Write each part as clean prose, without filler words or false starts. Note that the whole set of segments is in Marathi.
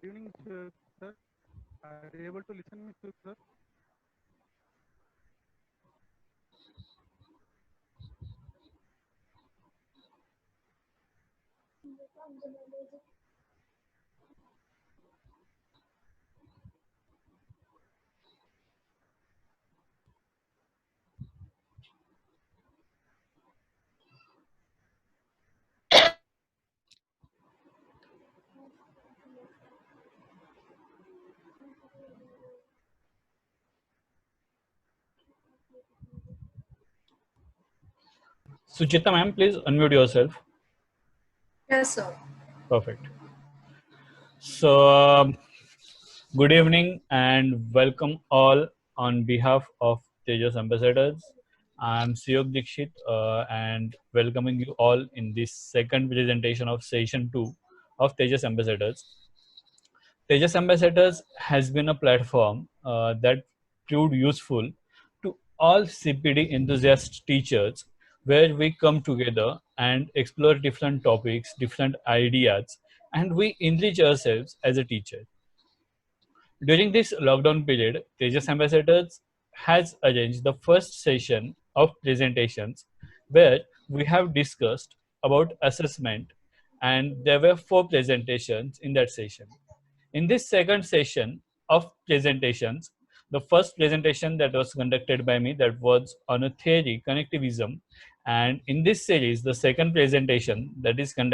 Good evening, sir. Are you able to listen me, sir? Suchita ma'am, please unmute yourself. Yes, sir. Perfect. So, good evening and welcome all on behalf of Tejas Ambassadors. I'm Suyog Dikshit and welcoming you all in this second presentation of session 2 of Tejas Ambassadors. Tejas Ambassadors has been a platform that proved useful to all CPD enthusiast teachers where we come together and explore different topics, different ideas, and we enrich ourselves as a teacher. During this lockdown period, Tejas Ambassadors has arranged the first session of presentations where we have discussed about assessment, and there were 4 presentations in that session. In this second session of presentations, the first presentation that was conducted by me that was on a theory connectivism, and in this series the second presentation that is going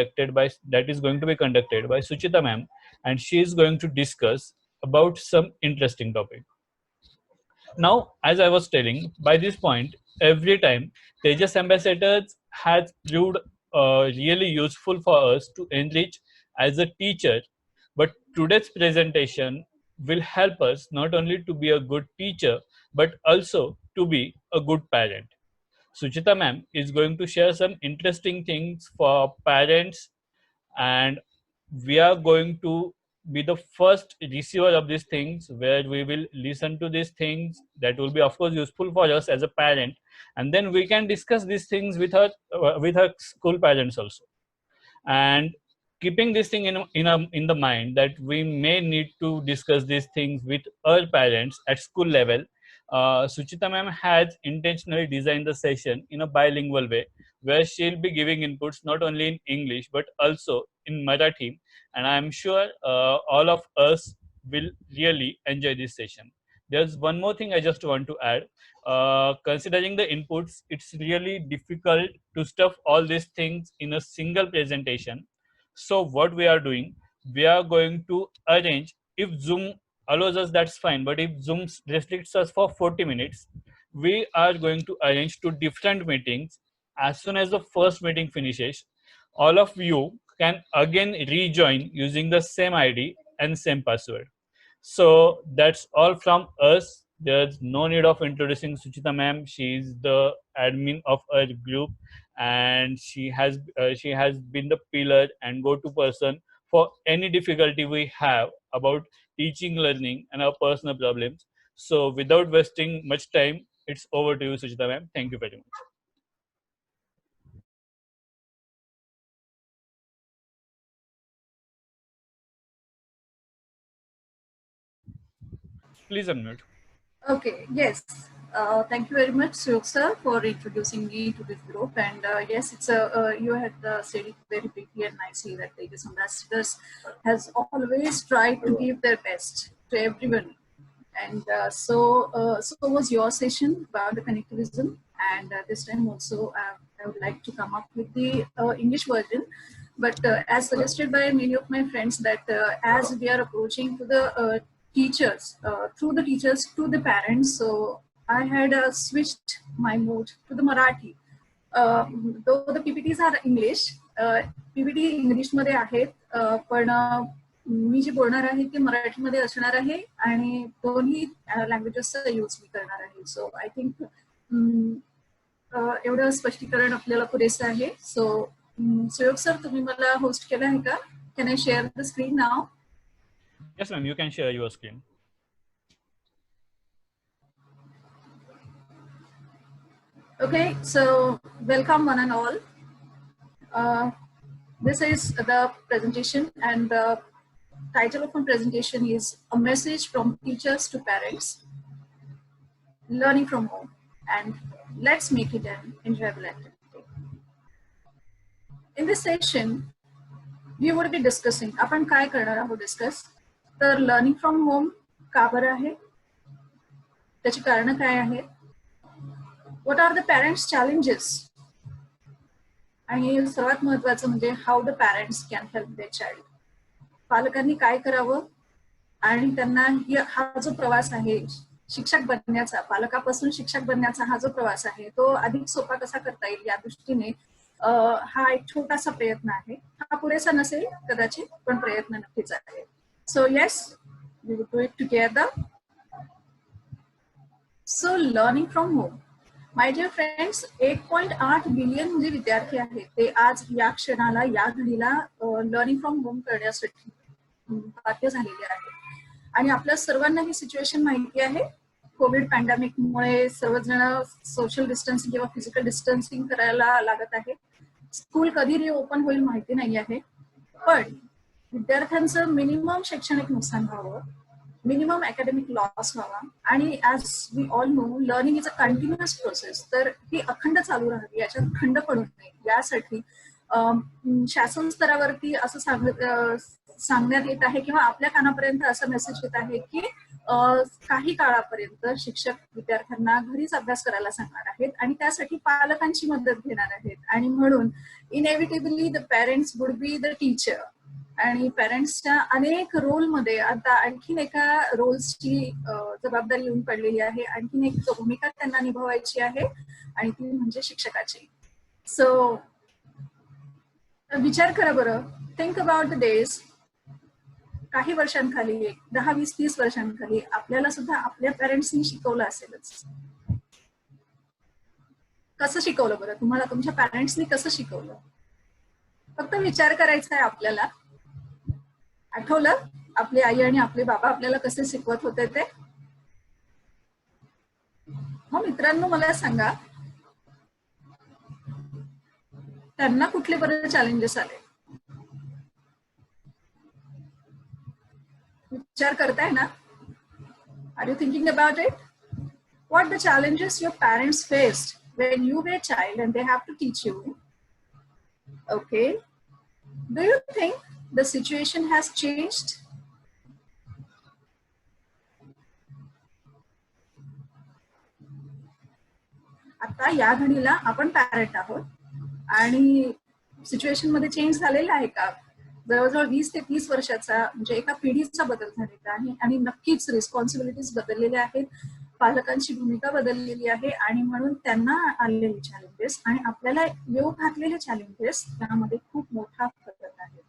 to be conducted by Suchita ma'am, and she is going to discuss about some interesting topic. Now, as I was telling, by this point, every time Tejas Ambassadors has proved really useful for us to enrich as a teacher. But today's presentation will help us not only to be a good teacher, but also to be a good parent. Suchita ma'am is going to share some interesting things for parents, and we are going to be the first receiver of these things where we will listen to these things that will be of course useful for us as a parent, and then we can discuss these things with her school parents also. And keeping this thing in the mind that we may need to discuss these things with our parents at school level, Suchita ma'am has intentionally designed the session in a bilingual way where she'll be giving inputs not only in English but also in Marathi, and I'm sure all of us will really enjoy this session. There's one more thing I just want to add. Considering the inputs, it's really difficult to stuff all these things in a single presentation. So what we are doing, we are going to arrange, if Zoom allows us, that's fine, but if Zoom restricts us for 40 minutes, we are going to arrange 2 different meetings. As soon as the first meeting finishes, all of you can again rejoin using the same ID and same password. So that's all from us. There's no need of introducing Suchita ma'am. She's the admin of our group, and she has been the pillar and go-to person for any difficulty we have about teaching, learning, and our personal problems. So without wasting much time, it's over to you, Suchita ma'am. Thank you very much. Please unmute. Okay, yes. Thank you very much, Suyog sir, for introducing me to this group. And yes, it's a you had said it very briefly and nicely that Tejas Ambassadors has always tried to give their best to everyone. And so was your session about the connectivism. And this time also, I would like to come up with the English version. But as suggested by many of my friends, that as we are approaching to the teachers, through the teachers to the parents, so I had switched my mode to the Marathi. Though the PPTs are English, PPT इंग्लिशमध्ये आहेत, पण मी जे बोलणार आहे ते मराठीमध्ये असणार आहे आणि दोन्ही लँग्वेजेसचा यूज मी करणार आहे. सो आय थिंक एवढं स्पष्टीकरण आपल्याला पुरेसं आहे. सो सुयोग सर, तुम्ही मला होस्ट केलं आहे का? Can I share the screen now? Yes ma'am, you can share your screen. Okay, so welcome one and all. This is the presentation, and title of my presentation is A Message from Teachers to Parents, Learning from Home, and let's make it an enjoyable activity. In this session, we would be discussing, आपण काय करणार आहोत डिस्कस, तर लर्निंग फ्रॉम होम का बरं आहे, त्याची कारणं काय आहेत, what are the parents challenges, आणि सर्वात महत्वाचं म्हणजे how the parents can help their child. पालकांनी काय करावं आणि त्यांना हा जो प्रवास आहे शिक्षक बनण्याचा, पालकापासून शिक्षक बनण्याचा हा जो प्रवास आहे तो अधिक सोपा कसा करता येईल या दृष्टीने हा एक छोटासा प्रयत्न आहे. हा पुरेसा नसेल कदाचित, पण प्रयत्न नक्कीच आहे. So yes, we will do it together. So learning from home, my dear friends, 1.8 billion जे विद्यार्थी आहेत ते आज या क्षणाला, या घडीला लर्निंग फ्रॉम होम करण्यासाठी बाध्य झालेले आहेत. आणि आपल्या सर्वांना ही सिच्युएशन माहिती आहे. कोविड पॅन्डेमिकमुळे सर्वजण सोशल डिस्टन्सिंग किंवा फिजिकल डिस्टन्सिंग करायला लागत आहे. स्कूल कधी रिओपन होईल माहिती नाही आहे, पण विद्यार्थ्यांचं मिनिमम शैक्षणिक नुकसान व्हावं, मिनिमम अकॅडमिक लॉस व्हावा, आणि as we all know learning is a continuous process, तर ही अखंड चालू राहावी, याच्यात खंड पडू नये यासाठी शासन स्तरावरती असं सांगण्यात येत आहे किंवा आपल्या कानापर्यंत असं मेसेज येत आहे की काही काळापर्यंत शिक्षक विद्यार्थ्यांना घरीच अभ्यास करायला सांगणार आहेत आणि त्यासाठी पालकांची मदत घेणार आहेत. आणि म्हणून inevitably the parents would be the teacher, आणि पेरेंट्सच्या अनेक रोलमध्ये आता आणखीन एका रोल्सची जबाबदारी येऊन पडलेली आहे, आणखीन एक भूमिका त्यांना निभावायची आहे आणि ती म्हणजे शिक्षकाची. सो विचार करा बरं, थिंक अबाउट द डेज, काही वर्षांखाली, 10, 20, 30 वर्षांखाली आपल्याला सुद्धा आपल्या पेरेंट्सनी शिकवलं असेलच. कसं शिकवलं बरं तुम्हाला, तुमच्या पेरेंट्सनी कसं शिकवलं? फक्त विचार करायचा आहे आपल्याला. आठवलं आपली आई आणि आपले बाबा आपल्याला कसे शिकवत होते ते? हो मित्रांनो, मला सांगा त्यांना कुठले बरे चॅलेंजेस आले? विचार करताय ना? Are you thinking about it? What the challenges your parents faced when you were a child and they have to teach you? Okay. Do you think the situation has changed? आता या घडीला आपण पॅरेंट आहोत आणि सिच्युएशन मध्ये चेंज झालेला आहे का? जवळजवळ 20 ते 30 वर्षाचा म्हणजे एका पिढीचा बदल झालेला आहे आणि नक्कीच रिस्पॉन्सिबिलिटीज बदललेल्या आहेत, पालकांची भूमिका बदललेली आहे आणि म्हणून त्यांना आलेले चॅलेंजेस आणि आपल्याला येऊ घातलेले चॅलेंजेस त्यामध्ये खूप मोठा फरक आहे.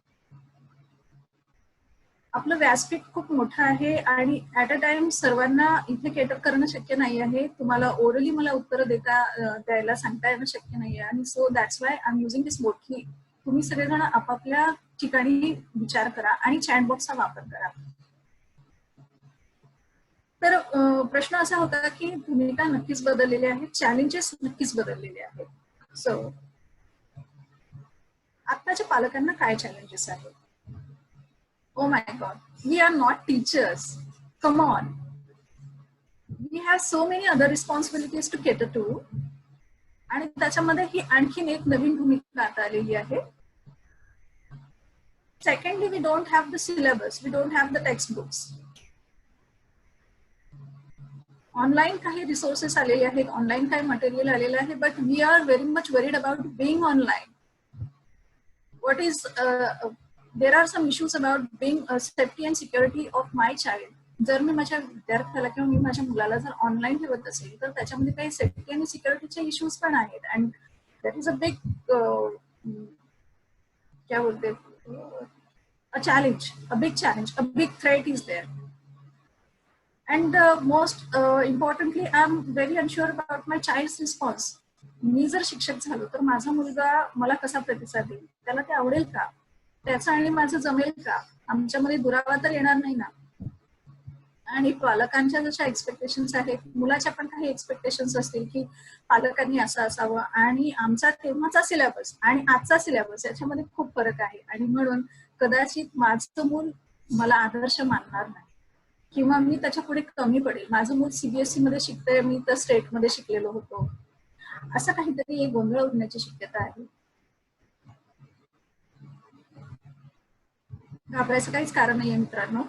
आपलं व्यासपीठ खूप मोठं आहे आणि ऍट अ टाइम सर्वांना इथे केटर करणं शक्य नाही आहे. तुम्हाला ओरली मला उत्तर द्यायला सांगता येणं शक्य नाही आहे आणि so that's why I am using this board की तुम्ही सगळेजण आपापल्या ठिकाणी विचार करा आणि चॅटबॉक्सचा वापर करा. तर प्रश्न असा होता की भूमिका नक्कीच बदललेल्या आहेत, चॅलेंजेस नक्कीच बदललेले आहेत. सो आत्ताच्या पालकांना काय चॅलेंजेस आहेत? Oh my God, we are not teachers. Come on. We have so many other responsibilities to cater to. आणि त्याच्यामध्ये ही आणखीन एक नवीन भूमिका आता आलेली आहे. Secondly, we don't have the syllabus. We don't have the textbooks. Online काही रिसोर्सेस आलेले आहेत, ऑनलाईन काही मटेरियल आलेलं आहे, but we are very much worried about being online. What is there are some issues about being safety and security of my child. जर मी माझ्या विद्यार्थ्याला किंवा मी माझ्या मुलाला जर ऑनलाईन ठेवत असेल तर त्याच्यामध्ये काही सेफ्टी आणि सिक्युरिटीचे इश्यूज पण आहेत. And that is a big क्या बोलते a challenge, a big challenge, a big threat is there. And most importantly, I'm very unsure about my child's response. मी जर शिक्षक झालो तर माझा मुलगा मला कसा प्रतिसाद देईल, त्याला ते आवडेल का, त्याचं आणि माझं जमेल का, आमच्यामध्ये दुरावा तर येणार नाही ना. आणि पालकांच्या जशा एक्सपेक्टेशन्स आहेत, मुलाच्या पण काही एक्सपेक्टेशन्स असतील की पालकांनी असं असावं, आणि आमचा तेव्हाचा सिलेबस आणि आजचा सिलेबस याच्यामध्ये खूप फरक आहे. आणि म्हणून कदाचित माझं मूल मला आदर्श मानणार नाही किंवा मी त्याच्या पुढे कमी पडेल, माझं मूल सीबीएसई मध्ये शिकतंय, मी तर स्टेट मध्ये शिकलेलो होतो, असं काहीतरी एक गोंधळ उडण्याची शक्यता आहे. घाबरायचं काहीच कारण नाहीये मित्रांनो.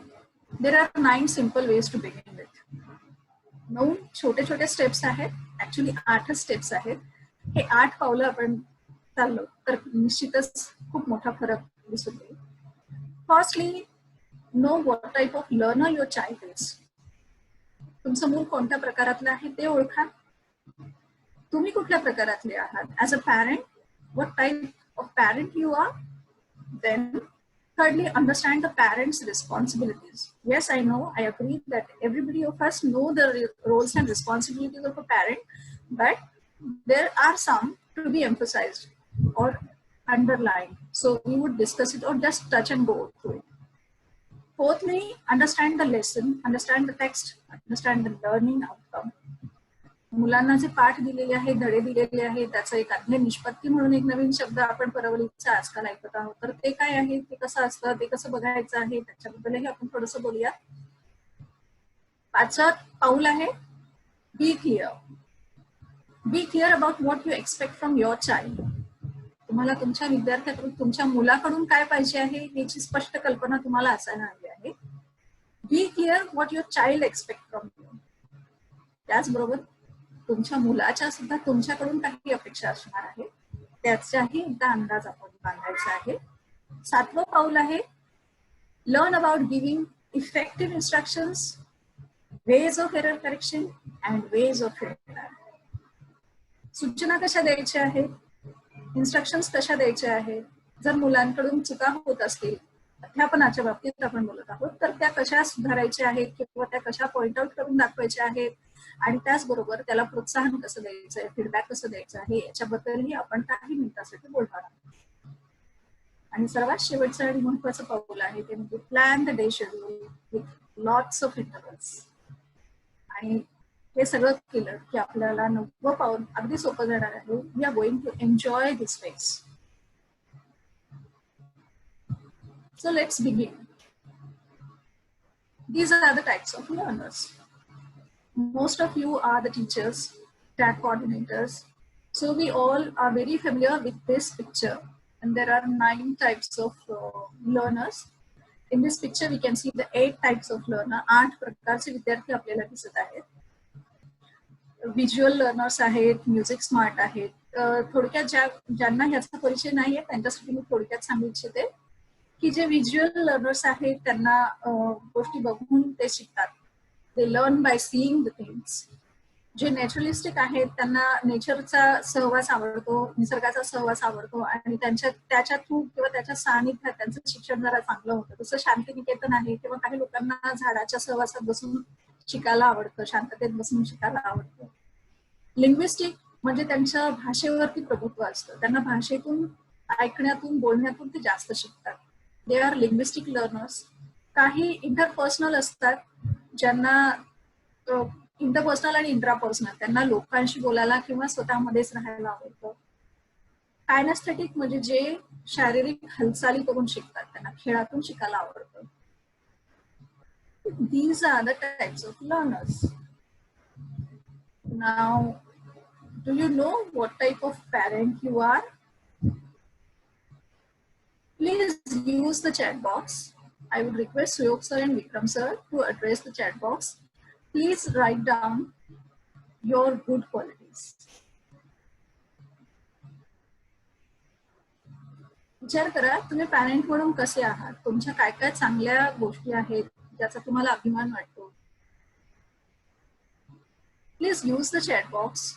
There are 9 simple ways to begin with. 9 छोटे छोटे स्टेप्स आहेत, ऍक्च्युली 8 स्टेप्स आहेत. हे 8 पावलं आपण चाललो तर निश्चितच खूप मोठा फरक दिसून येईल. Firstly, know what type of learner your child is. तुमचं मूल कोणत्या प्रकारातलं आहे ते ओळखा. तुम्ही कुठल्या प्रकारातले आहात. As a parent, what type of parent you are. Then thirdly, understand the parents' responsibilities. Yes, I know, I agree that everybody of us know the roles and responsibilities of a parent, but there are some to be emphasized or underlined. So we would discuss it or just touch and go through it. Fourthly, understand the lesson, understand the text, understand the learning outcome. मुलांना जे पाठ दिलेले आहे, धडे दिलेले आहे, त्याचं एक आज्ञा निष्पत्ती म्हणून एक नवीन शब्द आपण परवलीचा आजकाल ऐकत आहोत. तर ते काय आहे, ते कसं असतं, ते कसं बघायचं आहे, त्याच्याबद्दलही आपण थोडंसं बोलूया. 5th पाऊल आहे, be clear. Be clear about what you expect from your child. तुम्हाला तुमच्या विद्यार्थ्याकडून, तुमच्या मुलाकडून काय पाहिजे आहे याची स्पष्ट कल्पना तुम्हाला असायला हवी आहे. Be clear what your child expect from you. त्याचबरोबर तुमच्या मुलाच्या सुद्धा तुमच्याकडून काही अपेक्षा असणार आहे, त्याचाही एकदा अंदाज आपण बांधायचा आहे. 7वं पाऊल आहे, learn about giving effective instructions, ways of error correction and ways of failure. सूचना कशा द्यायच्या आहेत, इन्स्ट्रक्शन्स कशा द्यायच्या आहेत. जर मुलांकडून चुका होत असतील, अध्यापनाच्या बाबतीत आपण बोलत आहोत, तर त्या कशा सुधारायच्या आहेत किंवा त्या कशा पॉइंट आउट करून दाखवायच्या आहेत. आणि त्याचबरोबर त्याला प्रोत्साहन कसं द्यायचं आहे, फीडबॅक कसं द्यायचं आहे, याच्याबद्दलही आपण काही मिनिटासाठी बोलणार आहोत. आणि सर्वात शेवटचं आणि महत्वाचं पाऊल आहे ते म्हणजे plan the day schedule with lots of intervals. आणि हे सगळं केलं की आपल्याला 9वं पाऊल अगदी सोपं जाणार आहे. We are going to enjoy this phase. So let's begin. These are the types of learners. Most of you are the teachers, TAC coordinators. So we all are very familiar with this picture. And there are 9 types of learners. In this picture, we can see the 8 types of learner. 8 प्रकारचे विद्यार्थी आपल्याला दिसत आहेत. Visual learners आहेत, म्युझिक स्मार्ट आहेत. थोडक्यात ज्यांना ह्याचा परिचय नाहीये त्यांच्यासाठी मी थोडक्यात सांगू इच्छिते की जे व्हिज्युअल लर्नर्स आहेत त्यांना गोष्टी बघून ते शिकतात. They learn by seeing the things. जे नॅचरलिस्टिक आहेत त्यांना नेचरचा सहवास आवडतो, निसर्गाचा सहवास आवडतो आणि त्याच्या थ्रू किंवा त्याच्या सानिध्यात त्यांचं शिक्षण जरा चांगलं होतं. जसं शांतिनिकेतन आहे किंवा काही लोकांना झाडाच्या सहवासात बसून शिकायला आवडतं, शांततेत बसून शिकायला आवडतं. लिंग्विस्टिक म्हणजे त्यांच्या भाषेवरती प्रभुत्व असतं, त्यांना भाषेतून, ऐकण्यातून, बोलण्यातून ते जास्त शिकतात. They are linguistic learners. काही इंटरपर्सनल असतात ज्यांना इंटरपर्सनल आणि इंट्रापर्सनल त्यांना लोकांशी बोलायला किंवा स्वतःमध्येच राहायला आवडतं. कायनेस्थेटिक म्हणजे जे शारीरिक हालचाली करून शिकतात, त्यांना खेळातून शिकायला आवडतं. These are the types of learners. Now, do you know what type of parent you are? Please use the chat box. I would request Suyog sir and Vikram sir to address the chat box. Please write down your good qualities. विचार करा तुम्ही पॅरेंट म्हणून कसे आहात, तुमच्या काय काय चांगल्या गोष्टी आहेत ज्याचा तुम्हाला अभिमान वाटतो. Please use the chat box.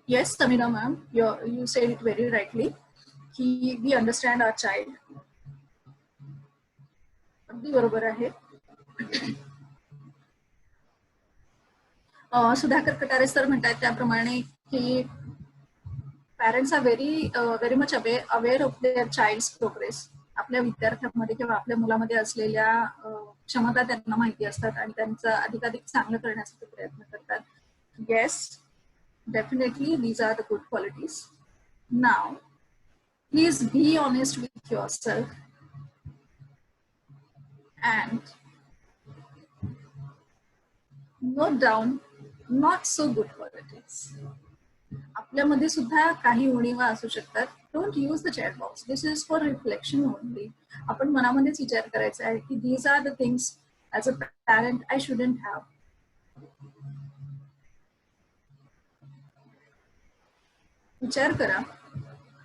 Yes, Samina ma'am, you said it very rightly. We understand our child. अगदी बरोबर आहे. सुधाकर कटारे सर म्हणतात त्याप्रमाणे की parents are very much aware of their child's progress. आपल्या विद्यार्थ्यांमध्ये किंवा आपल्या मुलामध्ये असलेल्या क्षमता त्यांना माहिती असतात आणि त्यांचं अधिकाधिक चांगलं करण्यासाठी प्रयत्न करतात. Yes, definitely these are the good qualities. Now, please be honest with yourself and note down not so good qualities. आपल्यामध्ये सुद्धा काही उणीवा असू शकतात. Don't use the chat box. This is for reflection only. आपण मनामध्येच विचार करायचा आहे की these are the things as a parent I shouldn't have. विचार करा,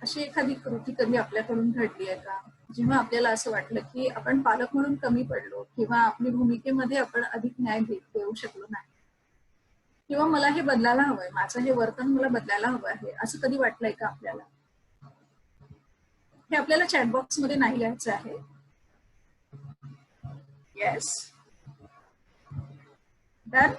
अशी एखादी कृती कधी आपल्याकडून घडली आहे का जेव्हा आपल्याला असं वाटलं की आपण पालक म्हणून कमी पडलो किंवा आपली भूमिकेमध्ये आपण अधिक न्याय देऊ शकलो नाही किंवा मला हे बदलायला हवंय, माझं हे वर्तन मला बदलायला हवं आहे, असं कधी वाटलंय का आपल्याला? हे आपल्याला चॅटबॉक्स मध्ये नाही लिहायचं आहे. Yes, done.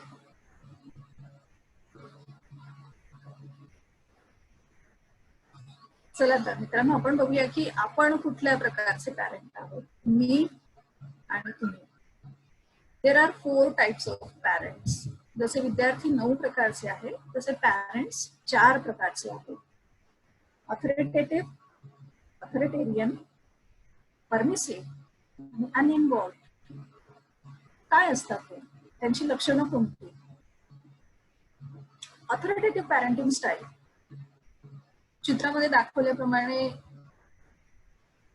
चला तर मित्रांनो, आपण बघूया की आपण कुठल्या प्रकारचे पॅरेंट आहोत, मी आणि तुम्ही. There are 4 types of parents. जसे विद्यार्थी 9 प्रकारचे आहेत, तसे पॅरेंट्स 4 प्रकारचे आहेत. ऑथॉरिटेटिव्ह, ऑथॉरिटेरियन, परमिसिव्ह आणि अनइन्व्हॉल्व्ड. काय असतात ते? त्यांची लक्षणं कोणती? ऑथॉरिटेटिव्ह पॅरेंटिंग स्टाईल चित्रामध्ये दाखवल्याप्रमाणे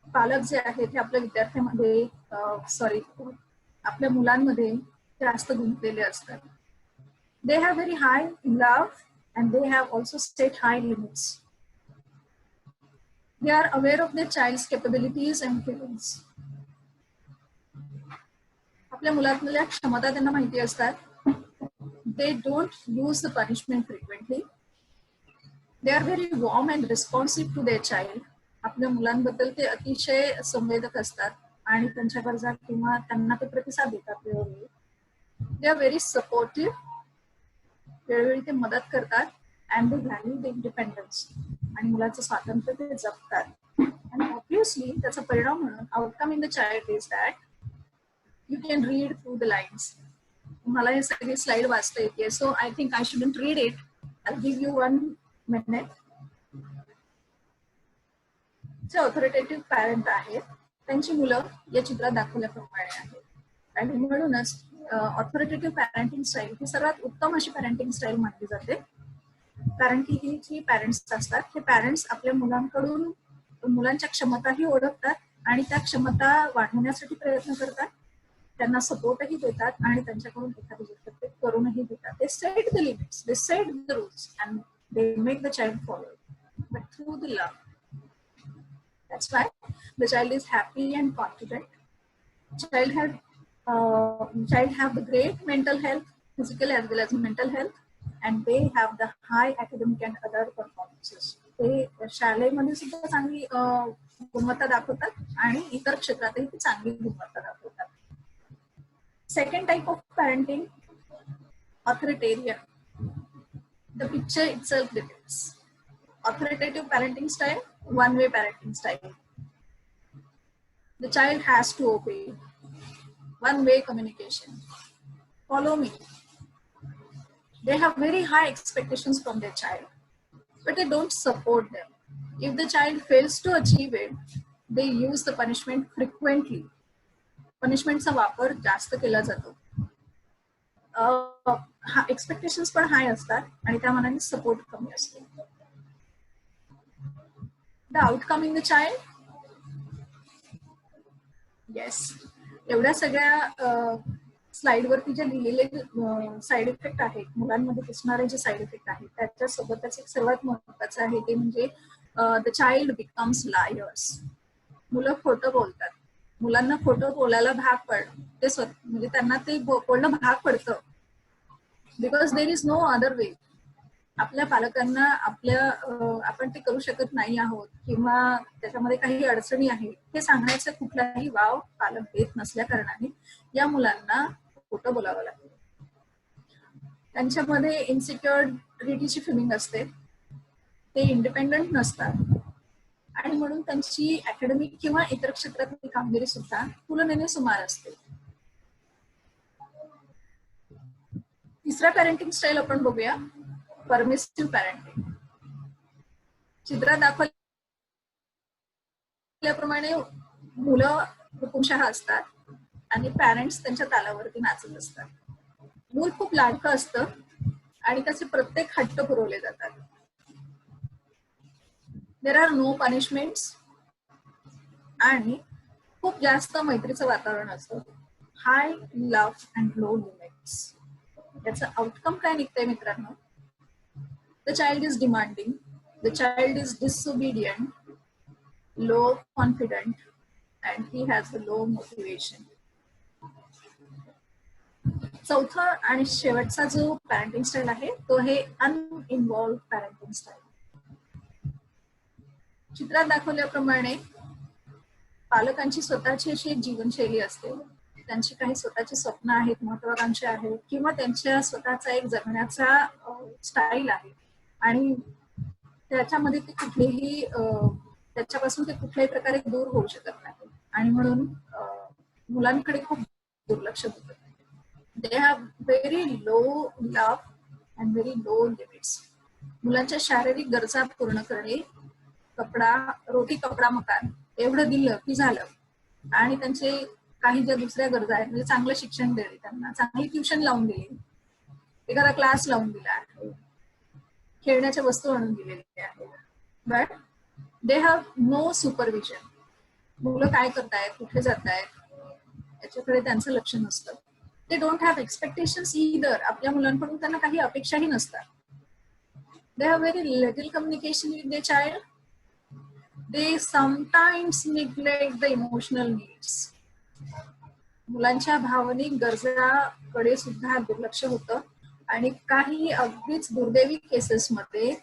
पालक जे आहेत ते आपल्या विद्यार्थ्यांमध्ये आपल्या मुलांमध्ये जास्त गुंतलेले असतात. They have very high love and they have also set high limits. They are aware of their child's capabilities and feelings. आपल्या मुलातल्या क्षमता त्यांना माहिती असतात. They don't use the punishment frequently. They are very warm and responsive to their child. आपल्या मुलांबद्दल ते अतिशय संवेदक असतात आणि त्यांच्या गरजा किंवा त्यांना ते प्रतिसाद देतात वेळोवेळी. दे आर व्हेरी सपोर्टिव्ह. वेळोवेळी ते मदत करतात. And they value the independence. आणि मुलाचं स्वातंत्र्य ते जपतात. आणि ऑब्व्हियसली त्याचा परिणाम म्हणून outcome in the child is that you can read through the lines. मला हे सगळी स्लाइड वाचता येते, so I think I shouldn't read it. I give you 1 minute. जे ऑथॉरिटेटिव्ह पॅरेंट आहेत त्यांची मुलं या चित्रात दाखवल्याप्रमाणे आहेत. आणि म्हणूनच ऑथॉरिटेटिव्ह पॅरेंटिंग स्टाईल ही सर्वात उत्तम अशी पॅरेंटिंग स्टाईल मानली जाते. कारण की ही जी पॅरेंट्स असतात हे पॅरेंट्स आपल्या मुलांकडून मुलांच्या क्षमताही ओळखतात आणि त्या क्षमता वाढवण्यासाठी प्रयत्न करतात. त्यांना सपोर्टही देतात आणि त्यांच्याकडून एखादी गोष्ट ते करूनही देतात. They set the limits, they set the rules and they make the child follow but through the love. That's why the child is happy and confident. Child have the great mental health, physical as well as mental health, and they have the high academic and other performances. ते शाळेमध्ये सुद्धा चांगली गुणवत्ता दाखवतात आणि इतर क्षेत्रातही ती चांगली गुणवत्ता दाखवतात. Second type of parenting, authoritarian. The picture itself depicts. Authoritative parenting style, one-way parenting style. The child has to obey. One-way communication. Follow me. They have very high expectations from their child, but they don't support them. If the child fails to achieve it, they use the punishment frequently. Punishmentचा वापर जास्त केला जातो. एक्सपेक्टेशन्स पण हाय असतात आणि त्या मनाने सपोर्ट कमी असतो. The outcome in the child? Yes. एवढ्या सगळ्या स्लाइड वरती जे लिहिलेले साइड इफेक्ट आहेत, मुलांमध्ये दिसणारे जे साइड इफेक्ट आहेत, त्याच्यासोबतच एक सर्वात महत्त्वाचं आहे ते म्हणजे द चाइल्ड बिकम्स लायर्स. मुलं खोटं बोलतात. मुलांना खोटं बोलायला भाग पडतं. ते म्हणजे त्यांना ते बोलणं भाग पडतं. Because there is no other way. आपल्या पालकांना आपण ते करू शकत नाही आहोत किंवा त्याच्यामध्ये काही अडचणी आहेत हे सांगण्याचा कुठलाही वाव पालक देत नसल्या कारणाने या मुलांना खोटं बोलावं लागतं. त्यांच्यामध्ये इन्सिक्युरिटीची फिलिंग असते. ते इंडिपेंडंट नसतात आणि म्हणून त्यांची अकॅडमिक किंवा इतर क्षेत्रातली कामगिरी सुद्धा तुलनेने सुमार असते. तिसरा पॅरेंटिंग स्टाईल आपण बघूया, परमिसिव्ह पॅरेंटिंग. चित्रात दाखवल्याप्रमाणे मुलं हुकुमशहा असतात आणि पॅरेंट्स त्यांच्या तालावरती नाचत असतात. मूल खूप लाडकं असतं आणि त्याचे प्रत्येक हट्ट पुरवले जातात. देर आर नो पनिशमेंट्स आणि खूप जास्त मैत्रीचं वातावरण असतं. हाय लव्ह अँड लो लिमिट्स. याचं आउटकम काय निघतंय मित्रांनो? The child is demanding, the child is disobedient, low confident, and he has a low motivation. चौथा आणि शेवटचा जो पॅरेंटिंग स्टाईल आहे तो आहे अनइन्व्हॉल्व पॅरेंटिंग स्टाईल. चित्रात दाखवल्याप्रमाणे पालकांची स्वतःची अशी एक जीवनशैली असते, त्यांची काही स्वतःची स्वप्न आहेत, महत्वाकांक्षा आहेत, किंवा त्यांच्या स्वतःचा एक जगण्याचा स्टाईल आहे आणि त्याच्यामध्ये ते कुठलेही त्याच्यापासून ते कुठल्याही प्रकारे दूर होऊ शकत नाही आणि म्हणून मुलांकडे खूप दुर्लक्ष होतं. दे have very low love and very low limits. मुलांच्या शारीरिक गरजा पूर्ण करणे, कपडा, रोटी कपडा मकान एवढं दिलं की झालं. आणि त्यांचे काही ज्या दुसऱ्या गरजा आहेत, म्हणजे चांगलं शिक्षण देणे, त्यांना चांगली ट्युशन लावून दिली, एखादा क्लास लावून दिला आहे, खेळण्याच्या वस्तू आणून दिलेल्या आहेत, but they have no supervision. मुलं काय करतायत, कुठे जात आहेत याच्याकडे त्यांचं लक्ष नसतं. They don't have expectations either. आपल्या मुलांकडून त्यांना काही अपेक्षाही नसतात. दे have very little communication with the child. They sometimes neglect the emotional needs. मुलांच्या भावनिक गरजाकडे सुद्धा दुर्लक्ष होतं आणि काही अगदीच दुर्दैवी केसेसमध्ये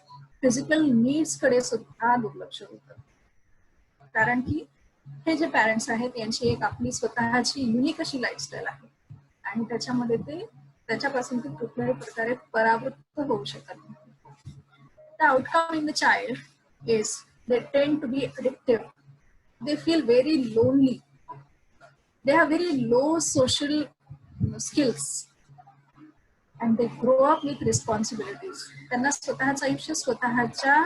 फिजिकल नीड्स कडे सुद्धा दुर्लक्ष होतं. कारण की हे जे पॅरेंट्स आहेत यांची एक आपली स्वतःची युनिक अशी लाईफस्टाईल आहे आणि त्याच्यापासून ते कुठल्याही प्रकारे परावृत्त होऊ शकत नाही. The outcome in the child is they tend to be addictive. They feel very lonely. They have very low social skills and they grow up with responsibilities. त्यांना स्वतःचं आयुष्य स्वतःच्या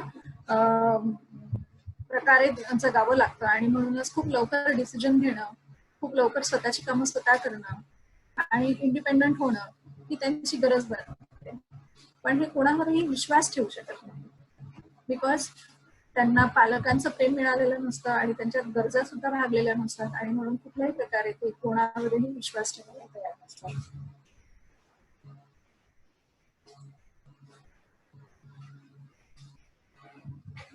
प्रकारे जगावं लागतं आणि म्हणूनच खूप लवकर डिसिजन घेणं, खूप लवकर स्वतःची कामं स्वतः करणं आणि इंडिपेंडंट होणं ही त्यांची गरज बनते. पण हे कोणावरही विश्वास ठेवू शकत नाही, बिकॉज त्यांना पालकांचं प्रेम मिळालेलं नसतं आणि त्यांच्या गरजा सुद्धा भागलेल्या नसतात आणि म्हणून कुठल्याही प्रकारे ते कोणावरही विश्वास ठेवायला तयार नसतात.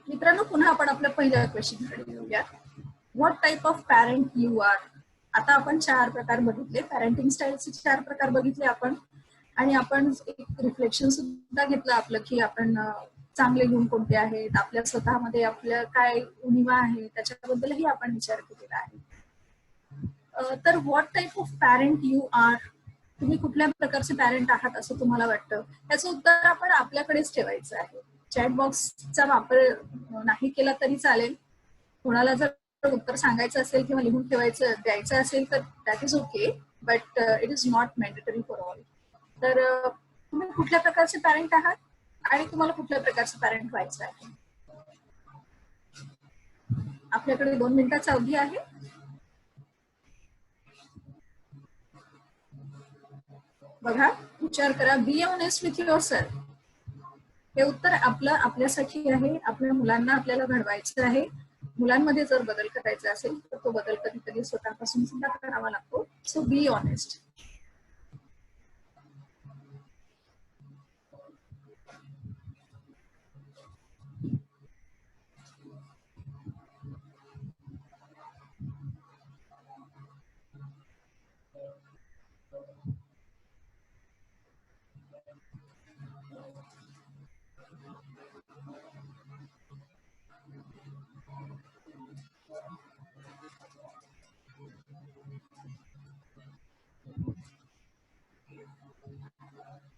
मित्रांनो, पुन्हा आपण आपल्या पहिल्या क्वेश्चनकडे येऊया. What type of parent you are. आता आपण 4 प्रकार बघितले, पॅरेंटिंग स्टाईलचे 4 प्रकार बघितले आपण आणि आपण एक रिफ्लेक्शन सुद्धा घेतलं आपलं की आपण चांगले गुण कोणते आहेत, आपल्या स्वतःमध्ये आपल्या काय उणिवा आहे त्याच्याबद्दलही आपण विचार केलेला आहे. तर what type of parent you are, तुम्ही कुठल्या प्रकारचे पॅरेंट आहात असं तुम्हाला वाटतं, याचं उत्तर आपण आपल्याकडेच ठेवायचं आहे. चॅट बॉक्सचा वापर नाही केला तरी चालेल. कोणाला जर उत्तर सांगायचं असेल किंवा लिहून द्यायचं असेल तर that is okay, but it is not mandatory for all. तर तुम्ही कुठल्या प्रकारचे पॅरेंट आहात आणि तुम्हाला कुठल्या प्रकारचे पॅरेंट व्हायचं आहे. आपल्याकडे 2 मिनिटाचा अवधी आहे. बघा, विचार करा. Be honest with yourself. हे उत्तर आपल्यासाठी आहे. आपल्या मुलांना आपल्याला घडवायचं आहे. मुलांमध्ये जर बदल करायचा असेल तर तो बदल कधी कधी स्वतःपासून सुद्धा करावा लागतो. So be honest.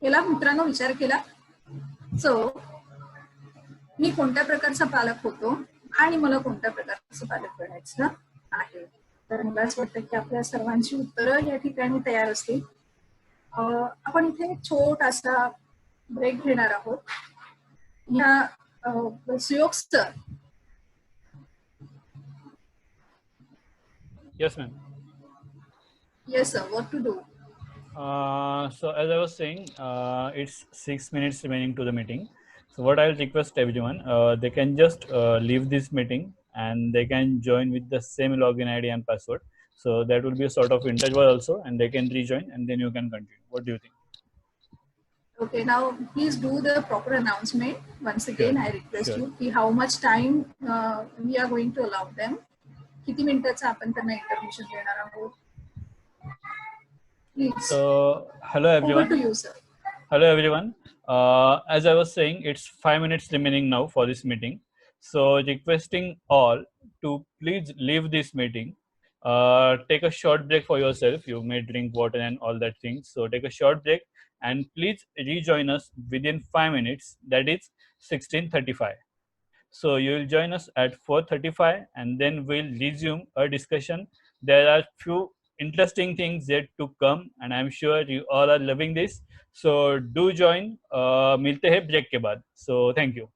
केला मित्रांनो, विचार केला. सो मी कोणत्या प्रकारचा पालक होतो आणि मला कोणत्या प्रकारचं पालक बनायचं आहे. तर मलाच वाटतं की आपल्या सर्वांची उत्तरं या ठिकाणी तयार असतील. आपण इथे एक छोटासा ब्रेक घेणार आहोत. सुयोग sir. Yes, ma'am. Yes, sir. What to do? So as I was saying, it's 6 minutes remaining to the meeting. So what I'll request everyone, they can just leave this meeting and they can join with the same login ID and password. So that will be a sort of interval also, and they can rejoin and then you can continue. What do you think? Okay, now please do the proper announcement. Once again, Sure, I request sure. you की how much time we are going to allow them. किती मिनिटाचं आपण त्यांना इंटरमिशन देणार आहोत. Please. So hello Over everyone. to you, sir. Hello everyone. As I was saying, it's 5 minutes remaining now for this meeting. So requesting all to please leave this meeting. Take a short break for yourself. You may drink water and all that things. So take a short break and please rejoin us within 5 minutes. That is 16:35. So you will join us at 4:35 and then we'll resume our discussion. There are few interesting things yet to come and I'm sure you all are loving this. So do join. मिलते हैं ब्रेक के बाद. So thank you.